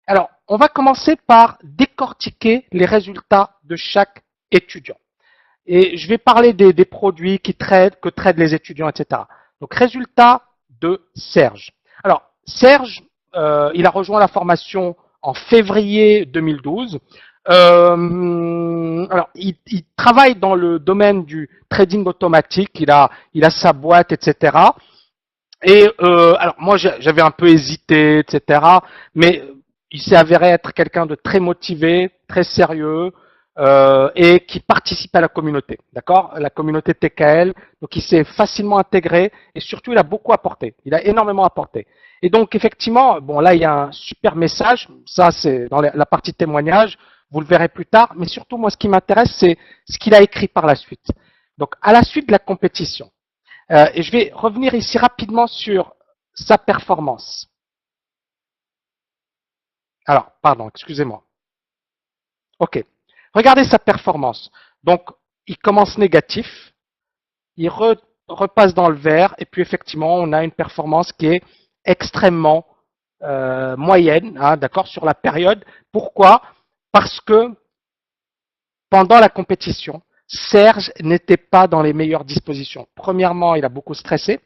Alors, on va commencer par décortiquer les résultats de chaque étudiant. Et je vais parler des produits que traitent les étudiants, etc. Donc, résultat de Serge. Alors, Serge, il a rejoint la formation en février 2012. Alors, il travaille dans le domaine du trading automatique. Il a sa boîte, etc. Et alors, moi, j'avais un peu hésité, etc. Mais il s'est avéré être quelqu'un de très motivé, très sérieux, et qui participe à la communauté, d'accord? La communauté TKL, donc il s'est facilement intégré et surtout il a beaucoup apporté, il a énormément apporté. Et donc effectivement, bon là il y a un super message, ça c'est dans la partie témoignage, vous le verrez plus tard, mais surtout moi ce qui m'intéresse c'est ce qu'il a écrit par la suite. Donc à la suite de la compétition, et je vais revenir ici rapidement sur sa performance. Alors, pardon, excusez-moi. Ok. Regardez sa performance. Donc, il commence négatif, il repasse dans le vert, et puis effectivement, on a une performance qui est extrêmement moyenne, hein, d'accord, sur la période. Pourquoi? Parce que pendant la compétition, Serge n'était pas dans les meilleures dispositions. Premièrement, il a beaucoup stressé.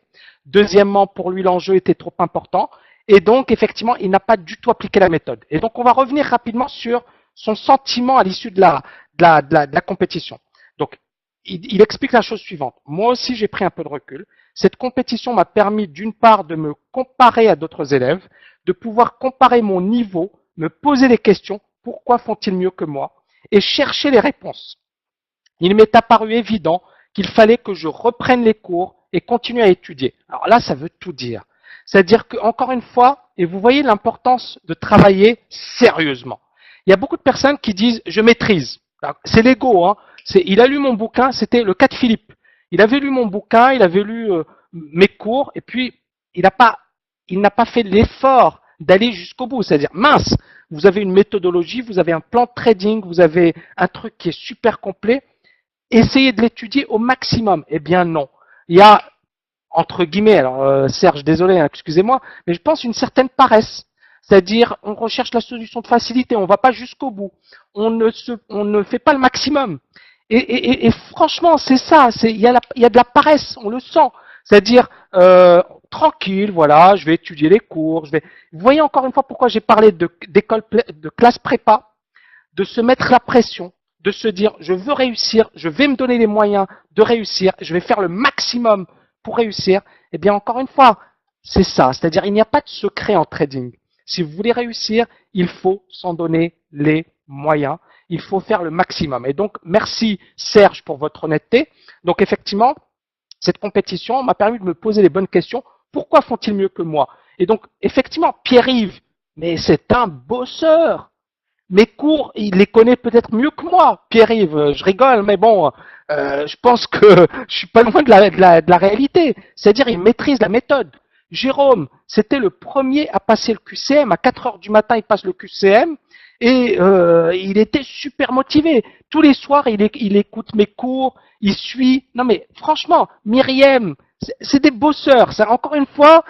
Deuxièmement, pour lui, l'enjeu était trop important. Et donc, effectivement, il n'a pas du tout appliqué la méthode. Et donc, on va revenir rapidement sur son sentiment à l'issue de la compétition. Donc, il explique la chose suivante. Moi aussi, j'ai pris un peu de recul. Cette compétition m'a permis, d'une part, de me comparer à d'autres élèves, de pouvoir comparer mon niveau, me poser des questions. Pourquoi font-ils mieux que moi? Et chercher les réponses. Il m'est apparu évident qu'il fallait que je reprenne les cours et continue à étudier. Alors là, ça veut tout dire. C'est-à-dire que, encore une fois, et vous voyez l'importance de travailler sérieusement. Il y a beaucoup de personnes qui disent je maîtrise. C'est l'ego, hein. Il a lu mon bouquin, c'était le cas de Philippe. Il avait lu mon bouquin, il avait lu mes cours, et puis il n'a pas fait l'effort d'aller jusqu'au bout. C'est-à-dire, mince, vous avez une méthodologie, vous avez un plan de trading, vous avez un truc qui est super complet, essayez de l'étudier au maximum. Eh bien non. Il y a, entre guillemets, alors Serge, désolé, hein, excusez-moi, mais je pense une certaine paresse. C'est-à-dire, on recherche la solution de facilité, on ne va pas jusqu'au bout. On ne fait pas le maximum. Et franchement, c'est ça, il y a de la paresse, on le sent. C'est-à-dire, tranquille, voilà, je vais étudier les cours. Vous voyez encore une fois pourquoi j'ai parlé de classe prépa, de se mettre la pression, de se dire je veux réussir, je vais me donner les moyens de réussir, je vais faire le maximum pour réussir. Eh bien, encore une fois, c'est ça. C'est-à-dire, il n'y a pas de secret en trading. Si vous voulez réussir, il faut s'en donner les moyens. Il faut faire le maximum. Et donc, merci Serge pour votre honnêteté. Donc, effectivement, cette compétition m'a permis de me poser les bonnes questions. Pourquoi font-ils mieux que moi? Et donc, effectivement, Pierre-Yves, mais c'est un bosseur. Mes cours, il les connaît peut-être mieux que moi. Pierre-Yves, je rigole, mais bon, je pense que je suis pas loin de la réalité. C'est-à-dire, il maîtrise la méthode. Jérôme, c'était le premier à passer le QCM. À 4 heures du matin, il passe le QCM et il était super motivé. Tous les soirs, il écoute mes cours, il suit. Non mais franchement, Myriam, c'est des bosseurs. Ça, encore une fois,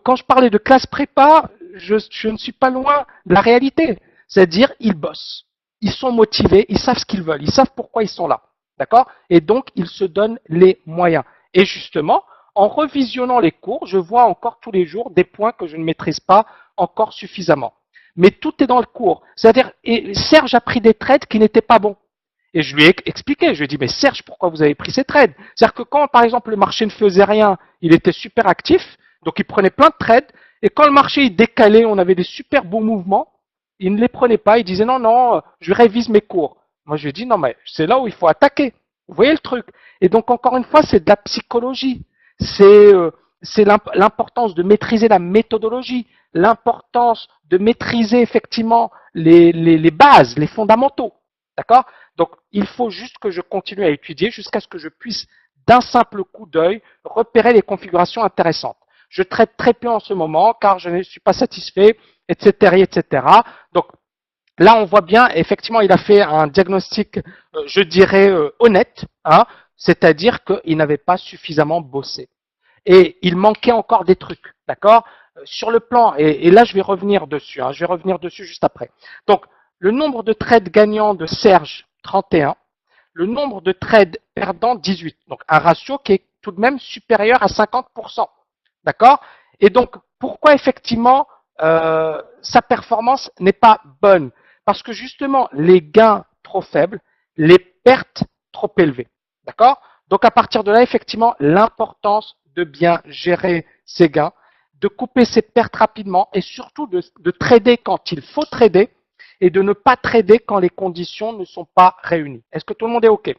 quand je parlais de classe prépa, je ne suis pas loin de la réalité. C'est-à-dire, ils bossent, ils sont motivés, ils savent ce qu'ils veulent, ils savent pourquoi ils sont là. D'accord? Et donc, ils se donnent les moyens. Et justement, en revisionnant les cours, je vois encore tous les jours des points que je ne maîtrise pas encore suffisamment. Mais tout est dans le cours. C'est-à-dire, et Serge a pris des trades qui n'étaient pas bons. Et je lui ai expliqué, je lui ai dit, mais Serge, pourquoi vous avez pris ces trades? C'est-à-dire que quand, par exemple, le marché ne faisait rien, il était super actif, donc il prenait plein de trades, et quand le marché il décalait, on avait des super beaux mouvements, il ne les prenait pas, il disait non, non, je révise mes cours. Moi, je lui ai dit non, mais c'est là où il faut attaquer. Vous voyez le truc? Et donc, encore une fois, c'est de la psychologie. C'est l'importance de maîtriser la méthodologie, l'importance de maîtriser effectivement les bases, les fondamentaux. D'accord? Donc, il faut juste que je continue à étudier jusqu'à ce que je puisse, d'un simple coup d'œil, repérer les configurations intéressantes. Je traite très peu en ce moment car je ne suis pas satisfait, etc., etc. Donc, là, on voit bien, effectivement, il a fait un diagnostic, je dirais, honnête, hein, c'est-à-dire qu'il n'avait pas suffisamment bossé. Et il manquait encore des trucs, d'accord? sur le plan, et là je vais revenir dessus, hein, je vais revenir dessus juste après. Donc, le nombre de trades gagnants de Serge, 31, le nombre de trades perdants, 18. Donc, un ratio qui est tout de même supérieur à 50%. D'accord? Et donc, pourquoi effectivement sa performance n'est pas bonne? Parce que justement, les gains trop faibles, les pertes trop élevées. D'accord? Donc, à partir de là, effectivement, l'importance de bien gérer ses gains, de couper ses pertes rapidement et surtout de trader quand il faut trader et de ne pas trader quand les conditions ne sont pas réunies. Est-ce que tout le monde est OK?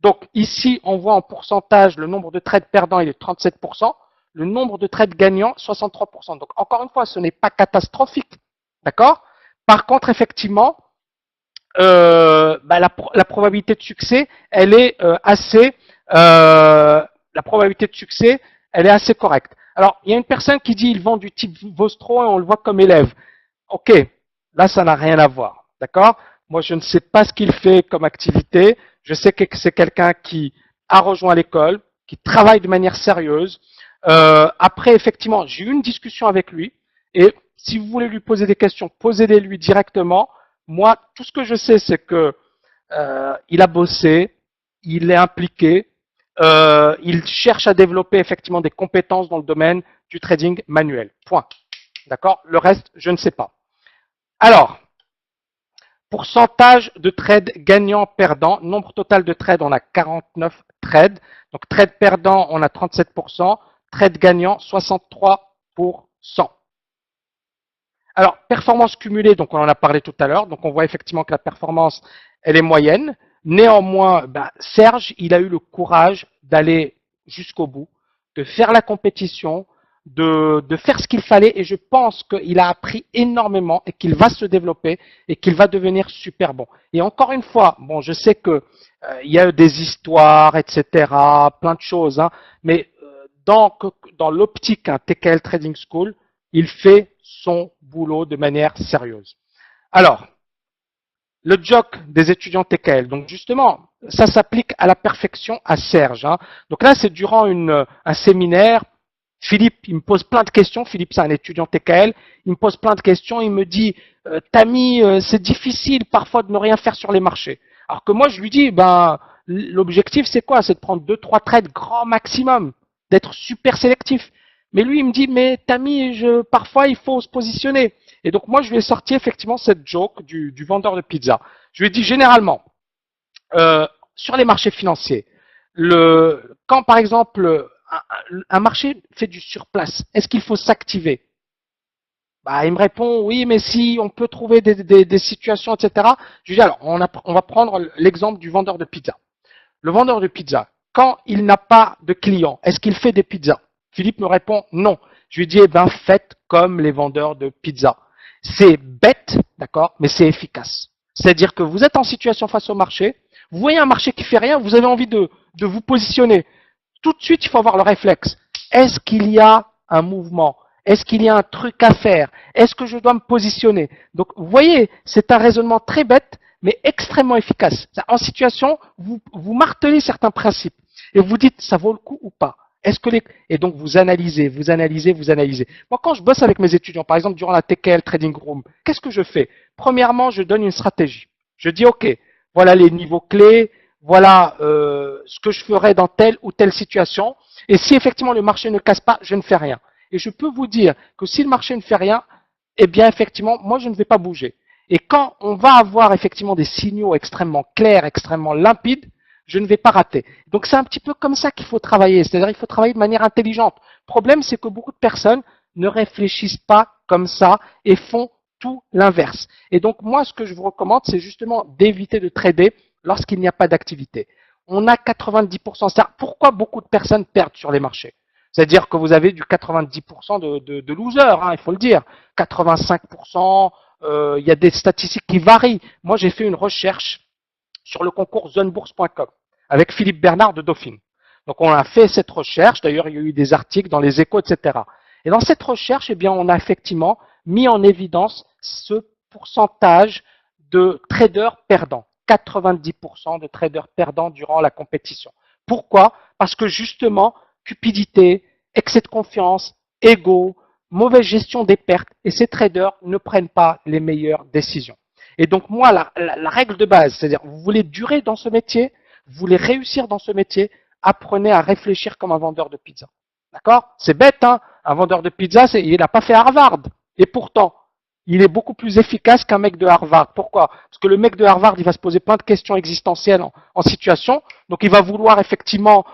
Donc ici, on voit en pourcentage le nombre de trades perdants, il est de 37%, le nombre de trades gagnants, 63%. Donc encore une fois, ce n'est pas catastrophique. D'accord? Par contre, effectivement, la probabilité de succès, elle est la probabilité de succès, elle est assez correcte. Alors, il y a une personne qui dit il vend du type Vostro et on le voit comme élève. Ok, là, ça n'a rien à voir. D'accord? Moi, je ne sais pas ce qu'il fait comme activité. Je sais que c'est quelqu'un qui a rejoint l'école, qui travaille de manière sérieuse. Après, effectivement, j'ai eu une discussion avec lui. Et si vous voulez lui poser des questions, posez-les lui directement. Moi, tout ce que je sais, c'est que il a bossé, il est impliqué, il cherche à développer effectivement des compétences dans le domaine du trading manuel. Point. D'accord? Le reste, je ne sais pas. Alors, pourcentage de trades gagnants-perdants. Nombre total de trades, on a 49 trades. Donc, trades perdants, on a 37%. Trades gagnants, 63%. Alors, performance cumulée, donc on en a parlé tout à l'heure. Donc, on voit effectivement que la performance, elle est moyenne. Néanmoins, Serge, il a eu le courage d'aller jusqu'au bout, de faire la compétition, de faire ce qu'il fallait. Et je pense qu'il a appris énormément et qu'il va se développer et qu'il va devenir super bon. Et encore une fois, bon, je sais que il y a des histoires, etc., plein de choses, hein, mais dans l'optique TKL Trading School, il fait son boulot de manière sérieuse. Alors, le joke des étudiants TKL. Donc justement, ça s'applique à la perfection à Serge. Hein. Donc là, c'est durant un séminaire. Philippe, il me pose plein de questions. Philippe, c'est un étudiant TKL. Il me pose plein de questions. Il me dit, Tami, c'est difficile parfois de ne rien faire sur les marchés. Alors que moi, je lui dis, l'objectif, c'est quoi? C'est de prendre 2-3 trades grand maximum, d'être super sélectif. Mais lui, il me dit, mais Tami, parfois, il faut se positionner. Et donc, moi, je lui ai sorti effectivement cette joke du vendeur de pizza. Je lui ai dit, généralement, sur les marchés financiers, quand, par exemple, un marché fait du surplace, est-ce qu'il faut s'activer? Il me répond, oui, mais si on peut trouver des situations, etc. Je lui dis, alors, on va prendre l'exemple du vendeur de pizza. Le vendeur de pizza, quand il n'a pas de clients, est-ce qu'il fait des pizzas? Philippe me répond, non. Je lui dis, faites comme les vendeurs de pizza. C'est bête, d'accord, mais c'est efficace. C'est-à-dire que vous êtes en situation face au marché, vous voyez un marché qui fait rien, vous avez envie de vous positionner. Tout de suite, il faut avoir le réflexe. Est-ce qu'il y a un mouvement? Est-ce qu'il y a un truc à faire? Est-ce que je dois me positionner? Donc, vous voyez, c'est un raisonnement très bête, mais extrêmement efficace. En situation, vous martelez certains principes et vous dites, ça vaut le coup ou pas? Et donc, vous analysez, vous analysez, vous analysez. Moi, quand je bosse avec mes étudiants, par exemple, durant la TKL Trading Room, qu'est-ce que je fais? Premièrement, je donne une stratégie. Je dis, OK, voilà les niveaux clés, voilà ce que je ferais dans telle ou telle situation. Et si effectivement le marché ne casse pas, je ne fais rien. Et je peux vous dire que si le marché ne fait rien, eh bien effectivement, moi je ne vais pas bouger. Et quand on va avoir effectivement des signaux extrêmement clairs, extrêmement limpides, je ne vais pas rater. Donc c'est un petit peu comme ça qu'il faut travailler. C'est-à-dire il faut travailler de manière intelligente. Le problème, c'est que beaucoup de personnes ne réfléchissent pas comme ça et font tout l'inverse. Et donc moi, ce que je vous recommande, c'est justement d'éviter de trader lorsqu'il n'y a pas d'activité. On a 90%. Pourquoi beaucoup de personnes perdent sur les marchés? C'est-à-dire que vous avez du 90% de losers, hein, il faut le dire. 85%, il y a des statistiques qui varient. Moi, j'ai fait une recherche sur le concours zonebourse.com avec Philippe Bernard de Dauphine. Donc, on a fait cette recherche. D'ailleurs, il y a eu des articles dans les échos, etc. Et dans cette recherche, eh bien, on a effectivement mis en évidence ce pourcentage de traders perdants. 90% de traders perdants durant la compétition. Pourquoi? Parce que justement, cupidité, excès de confiance, ego, mauvaise gestion des pertes et ces traders ne prennent pas les meilleures décisions. Et donc moi, la règle de base, c'est-à-dire vous voulez durer dans ce métier, vous voulez réussir dans ce métier, apprenez à réfléchir comme un vendeur de pizza. D'accord? C'est bête, hein? Un vendeur de pizza, il n'a pas fait Harvard. Et pourtant, il est beaucoup plus efficace qu'un mec de Harvard. Pourquoi? Parce que le mec de Harvard, il va se poser plein de questions existentielles en situation. Donc, il va vouloir effectivement,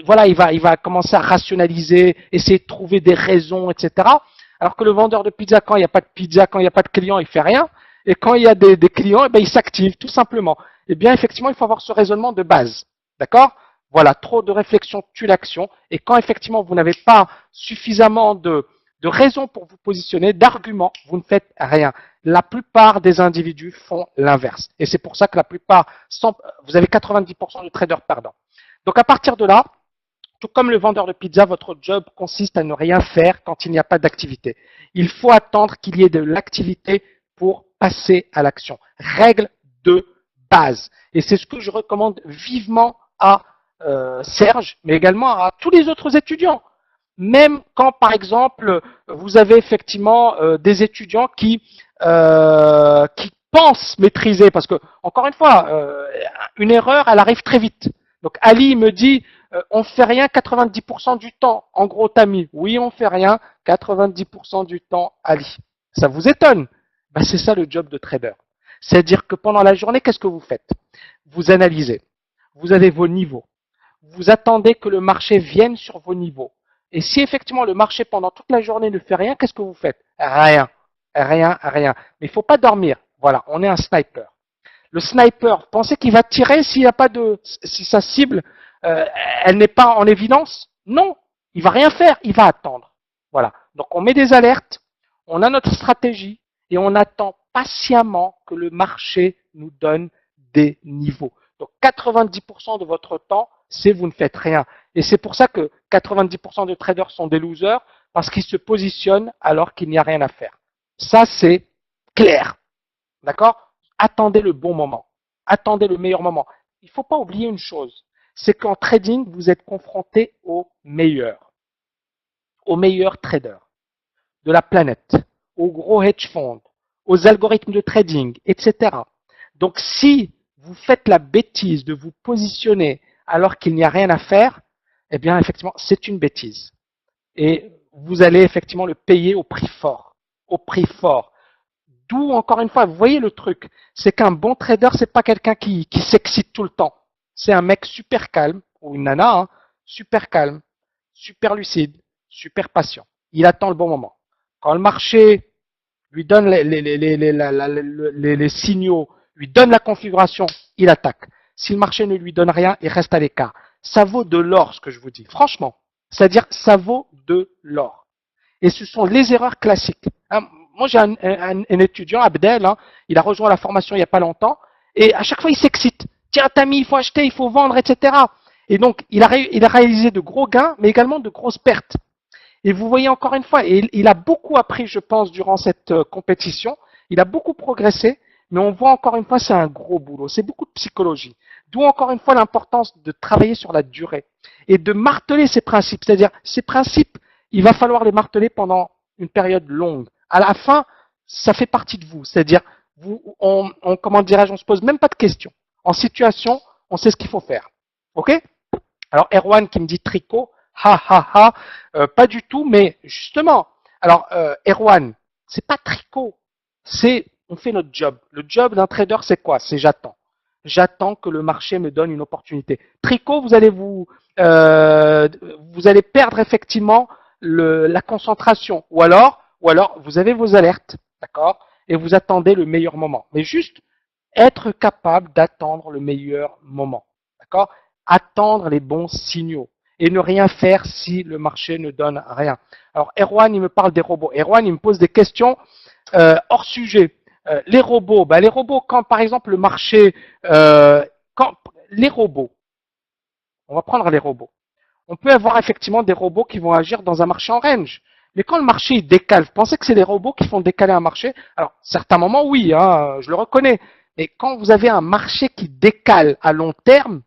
voilà, il va commencer à rationaliser, essayer de trouver des raisons, etc. Alors que le vendeur de pizza, quand il n'y a pas de pizza, quand il n'y a pas de clients, il fait rien. Et quand il y a des clients, eh ben, il s'active, tout simplement. Eh bien, effectivement, il faut avoir ce raisonnement de base. D'accord? Voilà, trop de réflexion tue l'action. Et quand effectivement vous n'avez pas suffisamment de raisons pour vous positionner, d'arguments, vous ne faites rien. La plupart des individus font l'inverse. Et c'est pour ça que la plupart, vous avez 90% de traders perdants. Donc à partir de là, tout comme le vendeur de pizza, votre job consiste à ne rien faire quand il n'y a pas d'activité. Il faut attendre qu'il y ait de l'activité pour passer à l'action. Règle de base. Et c'est ce que je recommande vivement à Serge, mais également à tous les autres étudiants. Même quand, par exemple, vous avez effectivement des étudiants qui pensent maîtriser, parce que, encore une fois, une erreur, elle arrive très vite. Donc Ali me dit, on fait rien 90% du temps. En gros, Tami, oui, on fait rien 90% du temps, Ali. Ça vous étonne? Ben, c'est ça le job de trader. C'est-à-dire que pendant la journée, qu'est-ce que vous faites? Vous analysez. Vous avez vos niveaux. Vous attendez que le marché vienne sur vos niveaux. Et si effectivement le marché pendant toute la journée ne fait rien, qu'est-ce que vous faites? Rien. Rien, rien. Mais il ne faut pas dormir. Voilà, on est un sniper. Le sniper, vous pensez qu'il va tirer s'il n'y a pas de, si sa cible, elle n'est pas en évidence? Non. Il va rien faire, il va attendre. Voilà. Donc on met des alertes, on a notre stratégie et on attend patiemment que le marché nous donne des niveaux. Donc 90% de votre temps, c'est vous ne faites rien. Et c'est pour ça que 90% de traders sont des losers, parce qu'ils se positionnent alors qu'il n'y a rien à faire. Ça, c'est clair. D'accord? Attendez le bon moment. Attendez le meilleur moment. Il ne faut pas oublier une chose, c'est qu'en trading, vous êtes confronté aux meilleurs traders de la planète, aux gros hedge funds, aux algorithmes de trading, etc. Donc si vous faites la bêtise de vous positionner alors qu'il n'y a rien à faire, eh bien effectivement c'est une bêtise. Et vous allez effectivement le payer au prix fort. Au prix fort. D'où, encore une fois, vous voyez le truc, c'est qu'un bon trader, c'est pas quelqu'un qui s'excite tout le temps. C'est un mec super calme, ou une nana, hein, super calme, super lucide, super patient. Il attend le bon moment. Quand le marché lui donne les signaux, lui donne la configuration, il attaque. Si le marché ne lui donne rien, il reste à l'écart. Ça vaut de l'or, ce que je vous dis. Franchement. C'est-à-dire, ça vaut de l'or. Et ce sont les erreurs classiques. Hein, moi, j'ai un étudiant, Abdel, hein, il a rejoint la formation il n'y a pas longtemps, et à chaque fois, il s'excite. Tiens, Tami, il faut acheter, il faut vendre, etc. Et donc, il a réalisé de gros gains, mais également de grosses pertes. Et vous voyez encore une fois, et il a beaucoup appris, je pense, durant cette compétition. Il a beaucoup progressé, mais on voit encore une fois, c'est un gros boulot. C'est beaucoup de psychologie. D'où encore une fois l'importance de travailler sur la durée et de marteler ces principes. C'est-à-dire, ces principes, il va falloir les marteler pendant une période longue. À la fin, ça fait partie de vous. C'est-à-dire, comment dirais-je, on se pose même pas de questions. En situation, on sait ce qu'il faut faire. Ok? Alors, Erwan qui me dit tricot, ha ha ha, pas du tout, mais justement, alors Erwan, c'est pas tricot, c'est on fait notre job. Le job d'un trader, c'est quoi? C'est j'attends. J'attends que le marché me donne une opportunité. Tricot, vous allez perdre effectivement la concentration, ou alors vous avez vos alertes, d'accord, et vous attendez le meilleur moment. Mais juste être capable d'attendre le meilleur moment, d'accord, attendre les bons signaux et ne rien faire si le marché ne donne rien. Alors, Erwan, il me parle des robots. Erwan, il me pose des questions hors sujet. Les robots, quand par exemple le marché, les robots, on va prendre les robots. On peut avoir effectivement des robots qui vont agir dans un marché en range. Mais quand le marché il décale, vous pensez que c'est les robots qui font décaler un marché? Alors, certains moments, oui, hein, je le reconnais. Mais quand vous avez un marché qui décale à long terme,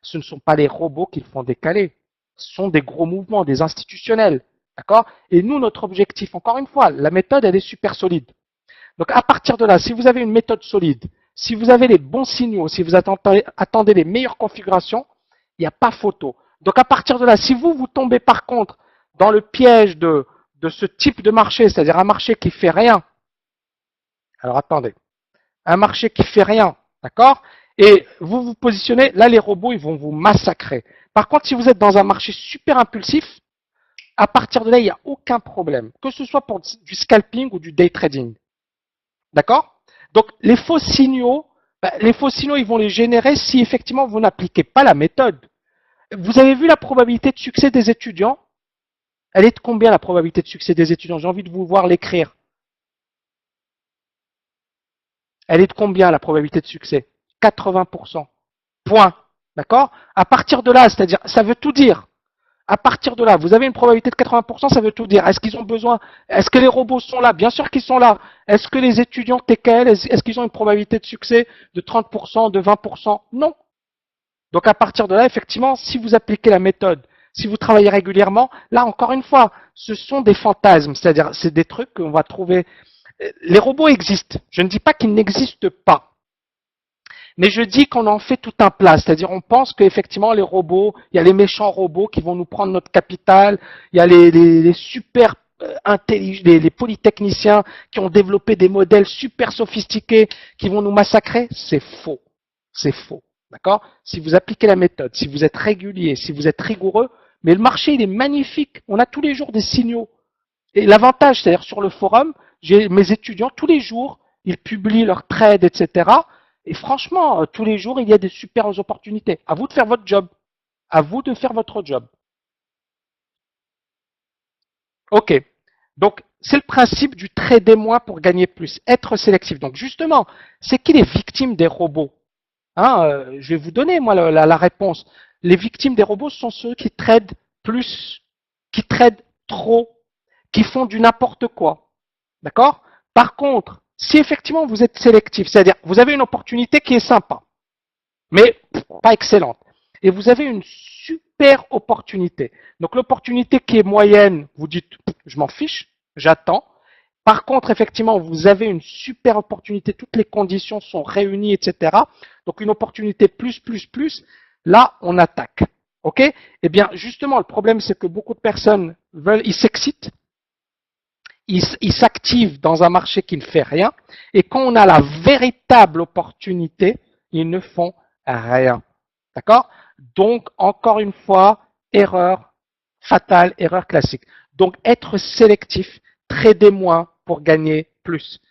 ce ne sont pas les robots qui le font décaler. Ce sont des gros mouvements, des institutionnels. D'accord? Et nous, notre objectif, encore une fois, la méthode, elle est super solide. Donc, à partir de là, si vous avez une méthode solide, si vous avez les bons signaux, si vous attendez les meilleures configurations, il n'y a pas photo. Donc, à partir de là, si vous tombez par contre dans le piège de ce type de marché, c'est-à-dire un marché qui fait rien, alors attendez, un marché qui fait rien, d'accord? Et vous vous positionnez, là les robots ils vont vous massacrer. Par contre, si vous êtes dans un marché super impulsif, à partir de là, il n'y a aucun problème, que ce soit pour du scalping ou du day trading. D'accord? Donc les faux signaux, ils vont les générer si effectivement vous n'appliquez pas la méthode. Vous avez vu la probabilité de succès des étudiants? Elle est de combien la probabilité de succès des étudiants? J'ai envie de vous voir l'écrire. Elle est de combien la probabilité de succès? 80%. Point. D'accord? À partir de là, c'est-à-dire, ça veut tout dire. À partir de là, vous avez une probabilité de 80%, ça veut tout dire. Est-ce qu'ils ont besoin? Est-ce que les robots sont là? Bien sûr qu'ils sont là. Est-ce que les étudiants TKL, est-ce qu'ils ont une probabilité de succès de 30%, de 20%? Non. Donc à partir de là, effectivement, si vous appliquez la méthode, si vous travaillez régulièrement, là encore une fois, ce sont des fantasmes, c'est-à-dire c'est des trucs qu'on va trouver. Les robots existent. Je ne dis pas qu'ils n'existent pas. Mais je dis qu'on en fait tout un plat, c'est-à-dire on pense qu'effectivement les robots, il y a les méchants robots qui vont nous prendre notre capital, il y a les super intelligents, les polytechniciens qui ont développé des modèles super sophistiqués qui vont nous massacrer. C'est faux. C'est faux. D'accord? Si vous appliquez la méthode, si vous êtes régulier, si vous êtes rigoureux, mais le marché il est magnifique. On a tous les jours des signaux. Et l'avantage, c'est-à-dire sur le forum, j'ai mes étudiants tous les jours, ils publient leurs trades, etc. Et franchement, tous les jours, il y a des super opportunités. À vous de faire votre job. À vous de faire votre job. OK. Donc, c'est le principe du trader moins pour gagner plus. Être sélectif. Donc, justement, c'est qui les victimes des robots? Je vais vous donner, moi, la réponse. Les victimes des robots sont ceux qui tradent plus, qui tradent trop, qui font du n'importe quoi. D'accord? Par contre, si effectivement vous êtes sélectif, c'est-à-dire vous avez une opportunité qui est sympa, mais pas excellente, et vous avez une super opportunité. Donc l'opportunité qui est moyenne, vous dites je m'en fiche, j'attends. Par contre, effectivement, vous avez une super opportunité, toutes les conditions sont réunies, etc. Donc une opportunité plus, là on attaque. Ok? Eh bien, justement, le problème c'est que beaucoup de personnes ils s'excitent, ils s'activent dans un marché qui ne fait rien, et quand on a la véritable opportunité, ils ne font rien. D'accord? Donc, encore une fois, erreur fatale, erreur classique. Donc, être sélectif, trader moins pour gagner plus.